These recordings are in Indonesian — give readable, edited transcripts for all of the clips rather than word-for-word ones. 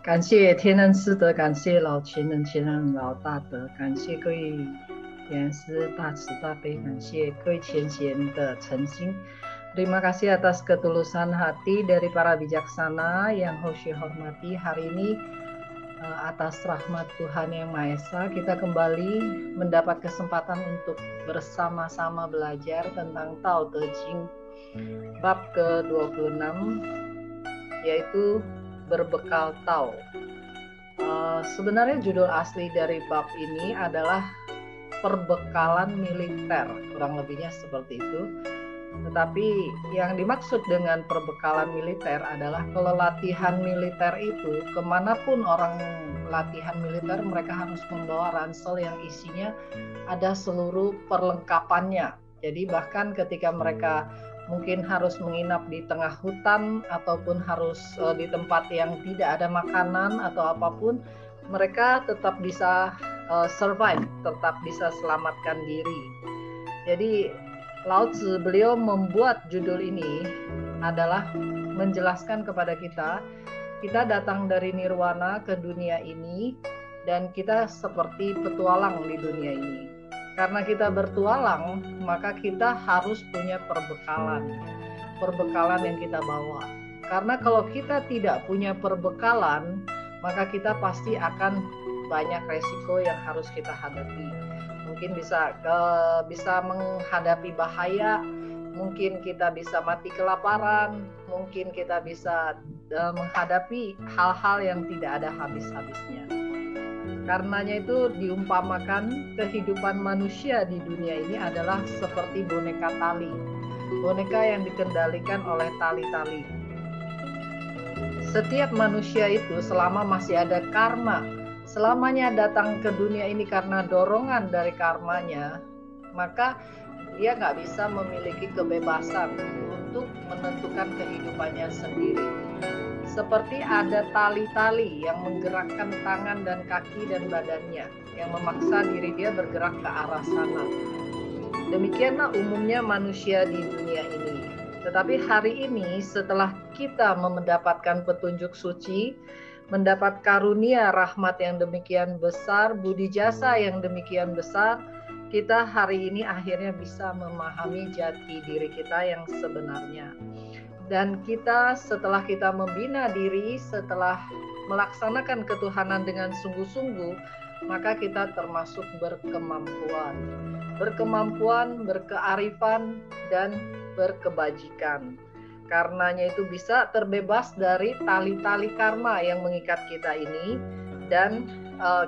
感谢天恩师德，感谢老前人、前人老大德，感谢各位言师大慈大悲，感谢各位前贤的诚心。Terima kasih atas ketulusan hati dari para bijaksana yang Hoshe hormati. Hari ini atas rahmat Tuhan Yang Maha Esa, kita kembali mendapat kesempatan untuk bersama-sama belajar tentang Tao Te Ching bab ke-26, yaitu berbekal Tao. Sebenarnya judul asli dari bab ini adalah perbekalan militer, kurang lebihnya seperti itu. Tetapi yang dimaksud dengan perbekalan militer adalah kalau latihan militer itu, kemanapun orang latihan militer, mereka harus membawa ransel yang isinya ada seluruh perlengkapannya. Jadi bahkan ketika mereka mungkin harus menginap di tengah hutan ataupun harus di tempat yang tidak ada makanan atau apapun, mereka tetap bisa survive, tetap bisa selamatkan diri. Jadi Lao Tzu beliau membuat judul ini adalah menjelaskan kepada kita, kita datang dari nirwana ke dunia ini dan kita seperti petualang di dunia ini. Karena kita bertualang, maka kita harus punya perbekalan yang kita bawa. Karena kalau kita tidak punya perbekalan, maka kita pasti akan banyak resiko yang harus kita hadapi. Mungkin bisa menghadapi bahaya, mungkin kita bisa mati kelaparan, mungkin kita bisa menghadapi hal-hal yang tidak ada habis-habisnya. Karenanya itu diumpamakan kehidupan manusia di dunia ini adalah seperti boneka tali, boneka yang dikendalikan oleh tali-tali. Setiap manusia itu selama masih ada karma, selamanya datang ke dunia ini karena dorongan dari karmanya, maka dia nggak bisa memiliki kebebasan untuk menentukan kehidupannya sendiri. Seperti ada tali-tali yang menggerakkan tangan dan kaki dan badannya, yang memaksa diri dia bergerak ke arah sana. Demikianlah umumnya manusia di dunia ini. Tetapi hari ini setelah kita mendapatkan petunjuk suci, mendapat karunia rahmat yang demikian besar, budi jasa yang demikian besar, kita hari ini akhirnya bisa memahami jati diri kita yang sebenarnya. Dan kita setelah kita membina diri, setelah melaksanakan ketuhanan dengan sungguh-sungguh, maka kita termasuk berkemampuan, berkearifan, dan berkebajikan. Karenanya itu bisa terbebas dari tali-tali karma yang mengikat kita ini, dan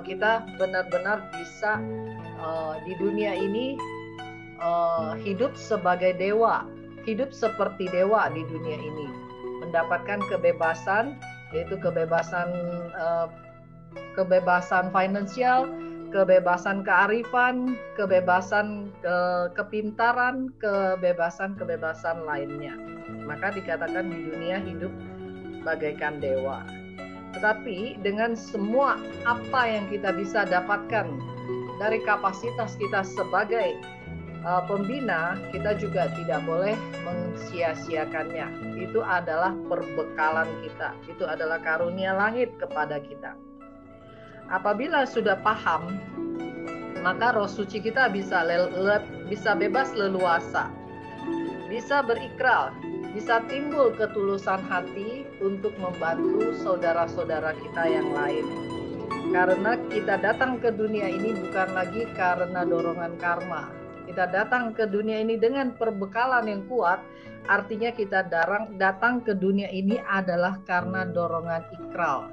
kita benar-benar bisa di dunia ini hidup sebagai dewa, hidup seperti dewa di dunia ini, mendapatkan kebebasan, yaitu kebebasan finansial, kebebasan kearifan, kebebasan kepintaran, kebebasan lainnya. Maka dikatakan di dunia hidup bagaikan dewa. Tetapi dengan semua apa yang kita bisa dapatkan dari kapasitas kita sebagai pembina, kita juga tidak boleh mensia-siakannya. Itu adalah perbekalan kita, itu adalah karunia langit kepada kita. Apabila sudah paham, maka roh suci kita bisa bebas leluasa, bisa berikrar, bisa timbul ketulusan hati untuk membantu saudara-saudara kita yang lain. Karena kita datang ke dunia ini bukan lagi karena dorongan karma. Kita datang ke dunia ini dengan perbekalan yang kuat, artinya kita datang ke dunia ini adalah karena dorongan ikral.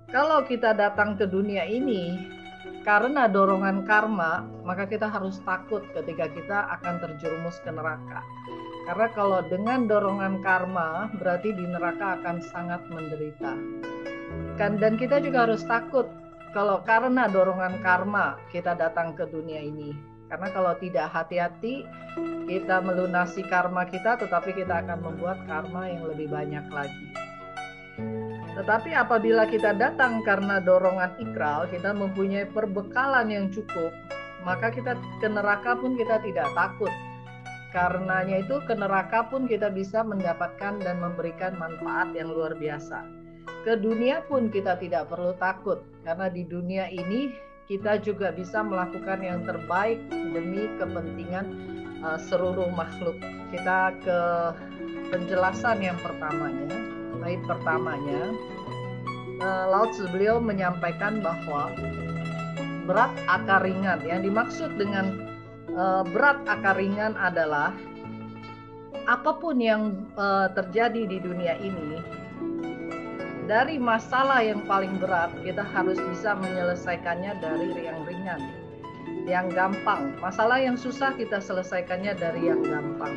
Kalau kita datang ke dunia ini karena dorongan karma, maka kita harus takut ketika kita akan terjerumus ke neraka. Karena kalau dengan dorongan karma, berarti di neraka akan sangat menderita. Dan kita juga harus takut kalau karena dorongan karma kita datang ke dunia ini. Karena kalau tidak hati-hati, kita melunasi karma kita, tetapi kita akan membuat karma yang lebih banyak lagi. Tetapi apabila kita datang karena dorongan ikral, kita mempunyai perbekalan yang cukup, maka kita ke neraka pun kita tidak takut. Karenanya itu ke neraka pun kita bisa mendapatkan dan memberikan manfaat yang luar biasa. Ke dunia pun kita tidak perlu takut, karena di dunia ini kita juga bisa melakukan yang terbaik demi kepentingan seluruh makhluk. Kita ke penjelasan yang pertamanya, bait pertamanya. Lao Tzu beliau menyampaikan bahwa berat akar ringan, yang dimaksud dengan berat akar ringan adalah apapun yang terjadi di dunia ini, dari masalah yang paling berat kita harus bisa menyelesaikannya dari yang ringan, yang gampang. Masalah yang susah kita selesaikannya dari yang gampang.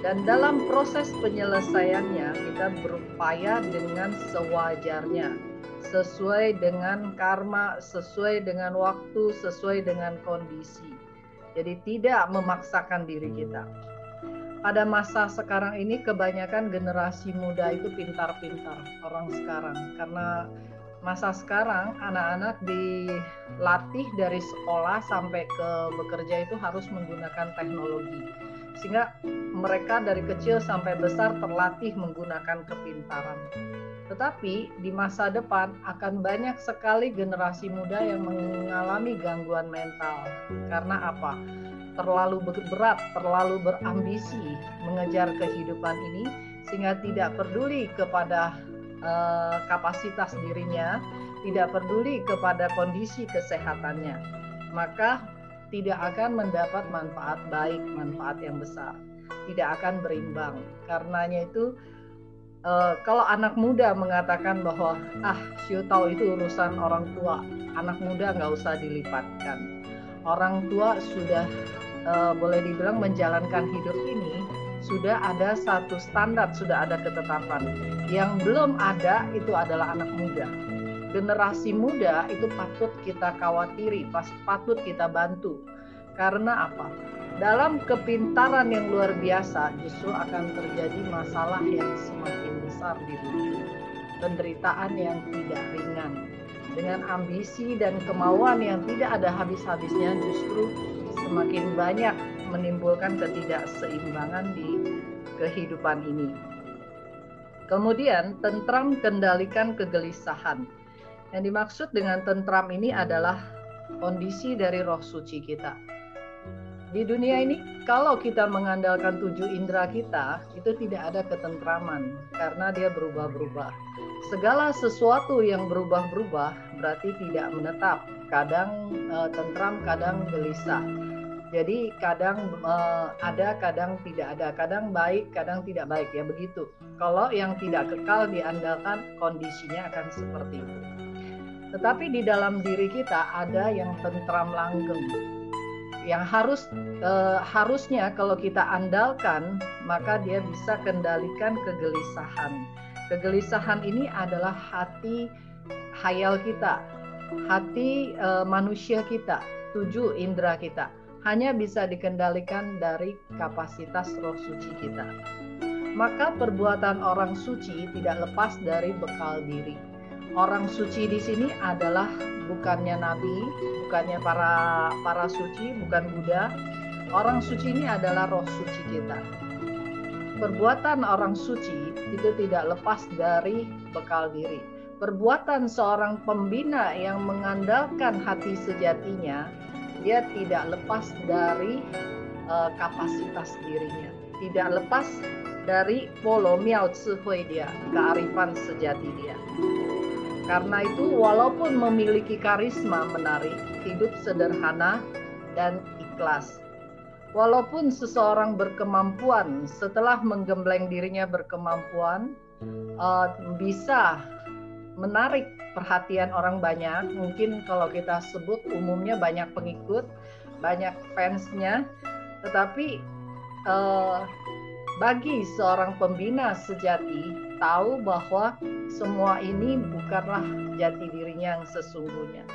Dan dalam proses penyelesaiannya kita berupaya dengan sewajarnya, sesuai dengan karma, sesuai dengan waktu, sesuai dengan kondisi. Jadi tidak memaksakan diri kita. Pada masa sekarang ini kebanyakan generasi muda itu pintar-pintar orang sekarang. Karena masa sekarang anak-anak dilatih dari sekolah sampai ke bekerja itu harus menggunakan teknologi. Sehingga mereka dari kecil sampai besar terlatih menggunakan kepintaran. Tetapi di masa depan akan banyak sekali generasi muda yang mengalami gangguan mental. Karena apa? Terlalu berat, terlalu berambisi mengejar kehidupan ini, sehingga tidak peduli kepada kapasitas dirinya, tidak peduli kepada kondisi kesehatannya. Maka tidak akan mendapat manfaat baik, manfaat yang besar. Tidak akan berimbang. Karenanya itu kalau anak muda mengatakan bahwa siu tahu itu urusan orang tua, anak muda nggak usah dilipatkan. Orang tua sudah boleh dibilang menjalankan hidup ini sudah ada satu standar, sudah ada ketetapan. Yang belum ada itu adalah anak muda. Generasi muda itu patut kita khawatiri, patut kita bantu. Karena apa? Dalam kepintaran yang luar biasa justru akan terjadi masalah yang semakin besar di dunia. Penderitaan yang tidak ringan. Dengan ambisi dan kemauan yang tidak ada habis-habisnya justru semakin banyak menimbulkan ketidakseimbangan di kehidupan ini. Kemudian tentram kendalikan kegelisahan. Yang dimaksud dengan tentram ini adalah kondisi dari roh suci kita. Di dunia ini kalau kita mengandalkan 7 indera kita, itu tidak ada ketentraman karena dia berubah-berubah. Segala sesuatu yang berubah-berubah berarti tidak menetap. Kadang tentram, kadang gelisah. Jadi kadang ada, kadang tidak ada, kadang baik, kadang tidak baik, ya begitu. Kalau yang tidak kekal diandalkan, kondisinya akan seperti itu. Tetapi di dalam diri kita ada yang tentram langgeng, yang harusnya kalau kita andalkan, maka dia bisa kendalikan kegelisahan. Kegelisahan ini adalah hati khayal kita, hati manusia kita, 7 indera kita. Hanya bisa dikendalikan dari kapasitas roh suci kita. Maka perbuatan orang suci tidak lepas dari bekal diri. Orang suci di sini adalah bukannya nabi, bukannya para suci, bukan Buddha. Orang suci ini adalah roh suci kita. Perbuatan orang suci itu tidak lepas dari bekal diri. Perbuatan seorang pembina yang mengandalkan hati sejatinya, dia tidak lepas dari kapasitas dirinya, tidak lepas dari polo miao cihui dia, kearifan sejati dia. Karena itu walaupun memiliki karisma menarik, hidup sederhana dan ikhlas. Walaupun seseorang berkemampuan, setelah menggembleng dirinya berkemampuan, bisa menarik perhatian orang banyak. Mungkin kalau kita sebut umumnya banyak pengikut, banyak fansnya. Tetapi bagi seorang pembina sejati, tahu bahwa semua ini bukanlah jati dirinya yang sesungguhnya.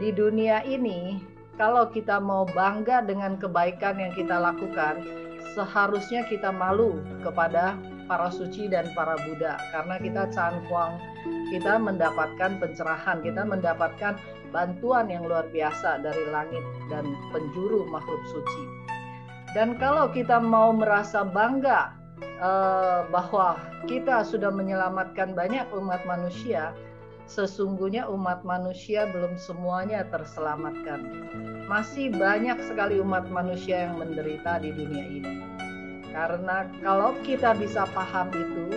Di dunia ini, kalau kita mau bangga dengan kebaikan yang kita lakukan, seharusnya kita malu kepada para suci dan para Buddha, karena kita Chan Kuang, kita mendapatkan pencerahan, kita mendapatkan bantuan yang luar biasa dari langit dan penjuru makhluk suci. Dan kalau kita mau merasa bangga bahwa kita sudah menyelamatkan banyak umat manusia, sesungguhnya umat manusia belum semuanya terselamatkan. Masih banyak sekali umat manusia yang menderita di dunia ini. Karena kalau kita bisa paham itu,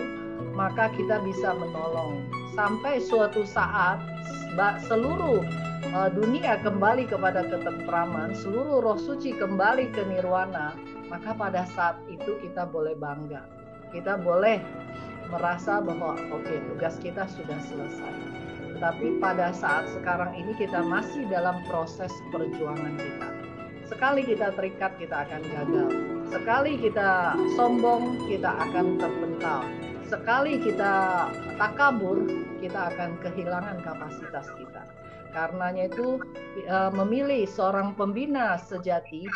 maka kita bisa menolong. Sampai suatu saat seluruh dunia kembali kepada ketentraman, seluruh roh suci kembali ke nirwana, maka pada saat itu kita boleh bangga. Kita boleh merasa bahwa oke, tugas kita sudah selesai. Tetapi pada saat sekarang ini kita masih dalam proses perjuangan kita. Sekali kita terikat, kita akan gagal. Sekali kita sombong, kita akan terpental. Sekali kita takabur, kita akan kehilangan kapasitas kita. Karenanya itu memilih seorang pembina sejati,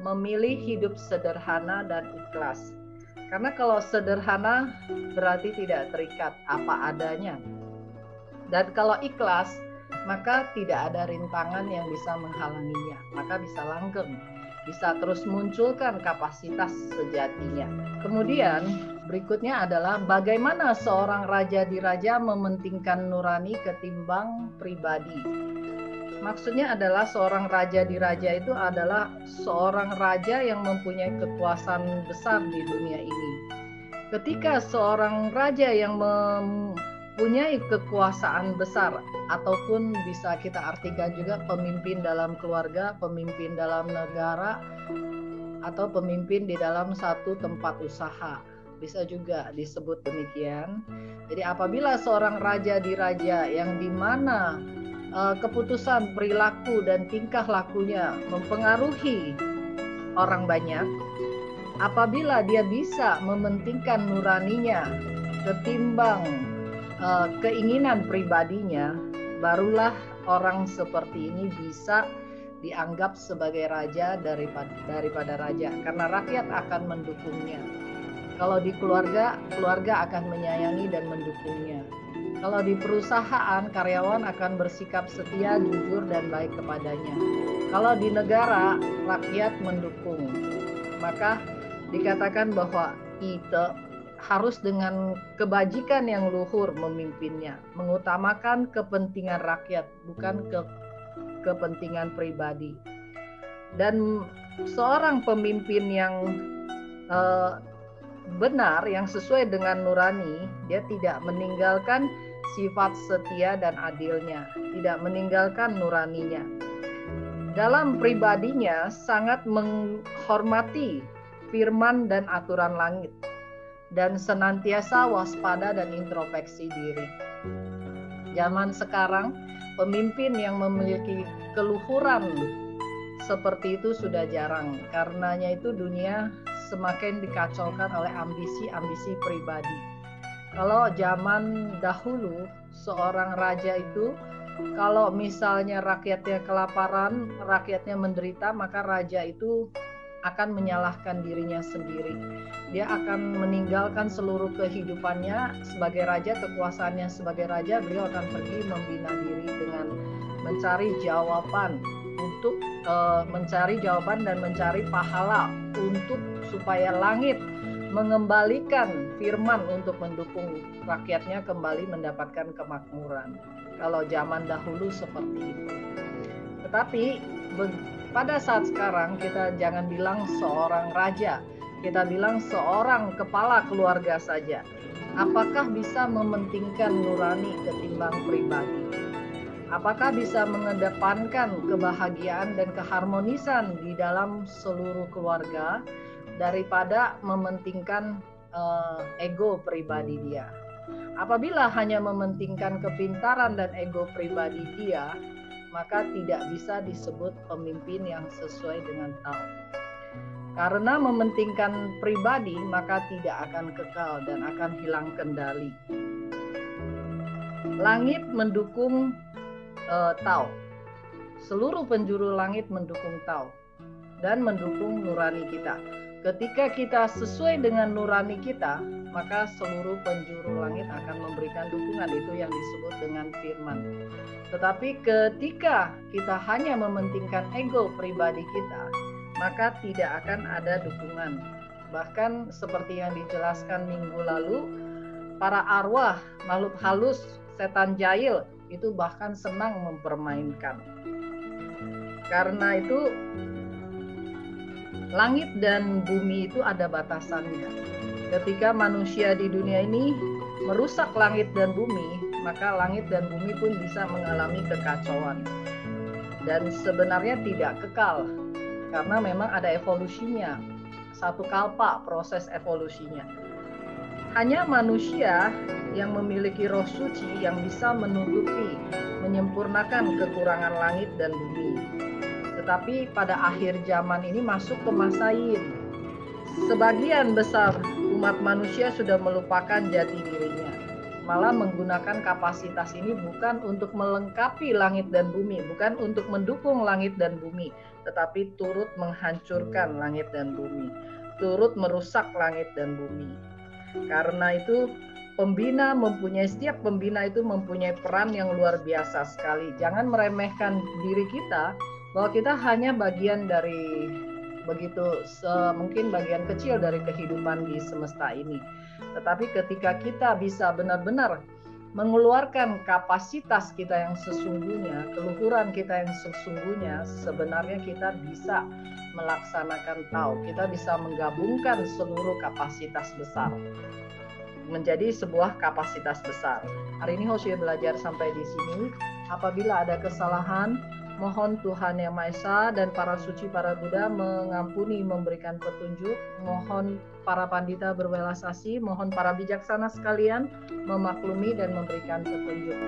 memilih hidup sederhana dan ikhlas. Karena kalau sederhana berarti tidak terikat apa adanya. Dan kalau ikhlas, maka tidak ada rintangan yang bisa menghalanginya, maka bisa langgeng, bisa terus munculkan kapasitas sejatinya. Kemudian berikutnya adalah bagaimana seorang raja diraja mementingkan nurani ketimbang pribadi. Maksudnya adalah seorang raja diraja itu adalah seorang raja yang mempunyai kekuasaan besar di dunia ini. Ketika seorang raja yang mempunyai kekuasaan besar, ataupun bisa kita artikan juga pemimpin dalam keluarga, pemimpin dalam negara, atau pemimpin di dalam satu tempat usaha, bisa juga disebut demikian. Jadi apabila seorang raja diraja yang dimana keputusan, perilaku, dan tingkah lakunya mempengaruhi orang banyak, apabila dia bisa mementingkan nuraninya ketimbang keinginan pribadinya, barulah orang seperti ini bisa dianggap sebagai raja daripada raja, karena rakyat akan mendukungnya. Kalau di keluarga, keluarga akan menyayangi dan mendukungnya. Kalau di perusahaan, karyawan akan bersikap setia, jujur, dan baik kepadanya. Kalau di negara, rakyat mendukung. Maka dikatakan bahwa kita harus dengan kebajikan yang luhur memimpinnya, mengutamakan kepentingan rakyat, bukan kepentingan pribadi. Dan seorang pemimpin yang benar, yang sesuai dengan nurani, dia tidak meninggalkan sifat setia dan adilnya, tidak meninggalkan nuraninya. Dalam pribadinya sangat menghormati firman dan aturan langit, dan senantiasa waspada dan introspeksi diri. Zaman sekarang, pemimpin yang memiliki keluhuran seperti itu sudah jarang. Karenanya itu dunia semakin dikacaukan oleh ambisi-ambisi pribadi. Kalau zaman dahulu, seorang raja itu kalau misalnya rakyatnya kelaparan, rakyatnya menderita, maka raja itu akan menyalahkan dirinya sendiri. Dia akan meninggalkan seluruh kehidupannya sebagai raja, kekuasaannya sebagai raja, beliau akan pergi membina diri dengan mencari jawaban dan mencari pahala untuk supaya langit mengembalikan firman untuk mendukung rakyatnya kembali mendapatkan kemakmuran. Kalau zaman dahulu seperti itu. Tetapi pada saat sekarang kita jangan bilang seorang raja, kita bilang seorang kepala keluarga saja. Apakah bisa mementingkan nurani ketimbang pribadi? Apakah bisa mengedepankan kebahagiaan dan keharmonisan di dalam seluruh keluarga daripada mementingkan ego pribadi dia? Apabila hanya mementingkan kepintaran dan ego pribadi dia, maka tidak bisa disebut pemimpin yang sesuai dengan Tao. Karena mementingkan pribadi, maka tidak akan kekal dan akan hilang kendali. Langit mendukung Tao. Seluruh penjuru langit mendukung Tao dan mendukung nurani kita. Ketika kita sesuai dengan nurani kita, maka seluruh penjuru langit akan memberikan dukungan. Itu yang disebut dengan firman. Tetapi ketika kita hanya mementingkan ego pribadi kita, maka tidak akan ada dukungan. Bahkan seperti yang dijelaskan minggu lalu, para arwah, makhluk halus, setan jahil itu bahkan senang mempermainkan. Karena itu langit dan bumi itu ada batasannya. Ketika manusia di dunia ini merusak langit dan bumi, maka langit dan bumi pun bisa mengalami kekacauan. Dan sebenarnya tidak kekal, karena memang ada evolusinya. Satu kalpa proses evolusinya. Hanya manusia yang memiliki roh suci yang bisa menutupi, menyempurnakan kekurangan langit dan bumi. Tetapi pada akhir zaman ini masuk ke masa yin. Sebagian besar umat manusia sudah melupakan jati dirinya. Malah menggunakan kapasitas ini bukan untuk melengkapi langit dan bumi, bukan untuk mendukung langit dan bumi, tetapi turut menghancurkan langit dan bumi, turut merusak langit dan bumi. Karena itu setiap pembina itu mempunyai peran yang luar biasa sekali. Jangan meremehkan diri kita bahwa kita hanya bagian dari mungkin bagian kecil dari kehidupan di semesta ini. Tetapi ketika kita bisa benar-benar mengeluarkan kapasitas kita yang sesungguhnya, keluhuran kita yang sesungguhnya, sebenarnya kita bisa melaksanakan Tao. Kita bisa menggabungkan seluruh kapasitas besar menjadi sebuah kapasitas besar. Hari ini Hosea belajar sampai di sini. Apabila ada kesalahan, mohon Tuhan Yang Maha Esa dan para suci, para Buddha mengampuni, memberikan petunjuk. Mohon para pandita berwelas asih, mohon para bijaksana sekalian memaklumi dan memberikan petunjuk.